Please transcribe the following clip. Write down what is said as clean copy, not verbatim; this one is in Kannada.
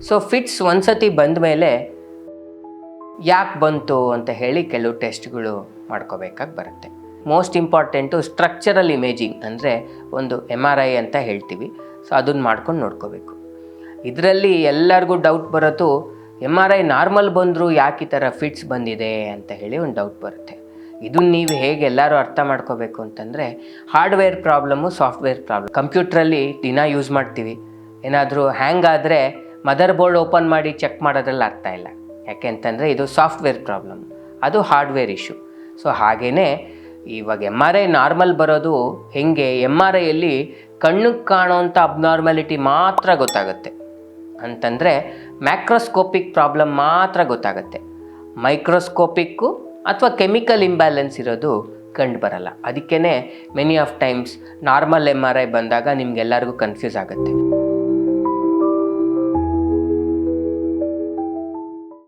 ಸೊ ಫಿಟ್ಸ್ ಒಂದ್ಸತಿ ಬಂದ ಮೇಲೆ ಯಾಕೆ ಬಂತು ಅಂತ ಹೇಳಿ ಕೆಲವು ಟೆಸ್ಟ್ಗಳು ಮಾಡ್ಕೋಬೇಕಾಗಿ ಬರುತ್ತೆ. ಮೋಸ್ಟ್ ಇಂಪಾರ್ಟೆಂಟು ಸ್ಟ್ರಕ್ಚರಲ್ ಇಮೇಜಿಂಗ್, ಅಂದರೆ ಒಂದು MRI ಅಂತ ಹೇಳ್ತೀವಿ. ಸೊ ಅದನ್ನು ಮಾಡ್ಕೊಂಡು ನೋಡ್ಕೋಬೇಕು. ಇದರಲ್ಲಿ ಎಲ್ಲರಿಗೂ ಡೌಟ್ ಬರೋದು MRI ನಾರ್ಮಲ್ ಬಂದರೂ ಯಾಕೆ ಈ ಥರ ಫಿಟ್ಸ್ ಬಂದಿದೆ ಅಂತ ಹೇಳಿ ಒಂದು ಡೌಟ್ ಬರುತ್ತೆ. ಇದನ್ನು ನೀವು ಹೇಗೆ ಎಲ್ಲರೂ ಅರ್ಥ ಮಾಡ್ಕೋಬೇಕು ಅಂತಂದರೆ, ಹಾರ್ಡ್ವೇರ್ ಪ್ರಾಬ್ಲಮ್ಮು, ಸಾಫ್ಟ್ವೇರ್ ಪ್ರಾಬ್ಲಮ್. ಕಂಪ್ಯೂಟ್ರಲ್ಲಿ ದಿನ ಯೂಸ್ ಮಾಡ್ತೀವಿ, ಏನಾದರೂ ಹ್ಯಾಂಗ್ ಆದರೆ ಮದರ್ ಬೋರ್ಡ್ ಓಪನ್ ಮಾಡಿ ಚೆಕ್ ಮಾಡೋದ್ರಲ್ಲಿ ಅರ್ಥ ಇಲ್ಲ. ಯಾಕೆ ಅಂತಂದರೆ ಇದು ಸಾಫ್ಟ್ವೇರ್ ಪ್ರಾಬ್ಲಮ್, ಅದು ಹಾರ್ಡ್ವೇರ್ ಇಶ್ಯೂ. ಸೊ ಹಾಗೆಯೇ ಇವಾಗ MRI ನಾರ್ಮಲ್ ಬರೋದು ಹೇಗೆ, MRIಯಲ್ಲಿ ಕಣ್ಣಿಗೆ ಕಾಣೋವಂಥ ಅಬ್ನಾರ್ಮಾಲಿಟಿ ಮಾತ್ರ ಗೊತ್ತಾಗುತ್ತೆ. ಅಂತಂದರೆ ಮ್ಯಾಕ್ರೋಸ್ಕೋಪಿಕ್ ಪ್ರಾಬ್ಲಮ್ ಮಾತ್ರ ಗೊತ್ತಾಗುತ್ತೆ. ಮೈಕ್ರೋಸ್ಕೋಪಿಕ್ಕು ಅಥವಾ ಕೆಮಿಕಲ್ ಇಂಬ್ಯಾಲೆನ್ಸ್ ಇರೋದು ಕಂಡು ಬರಲ್ಲ. ಅದಕ್ಕೇ many of times normal MRI ಬಂದಾಗ ನಿಮಗೆಲ್ಲರಿಗೂ ಕನ್ಫ್ಯೂಸ್ ಆಗುತ್ತೆ.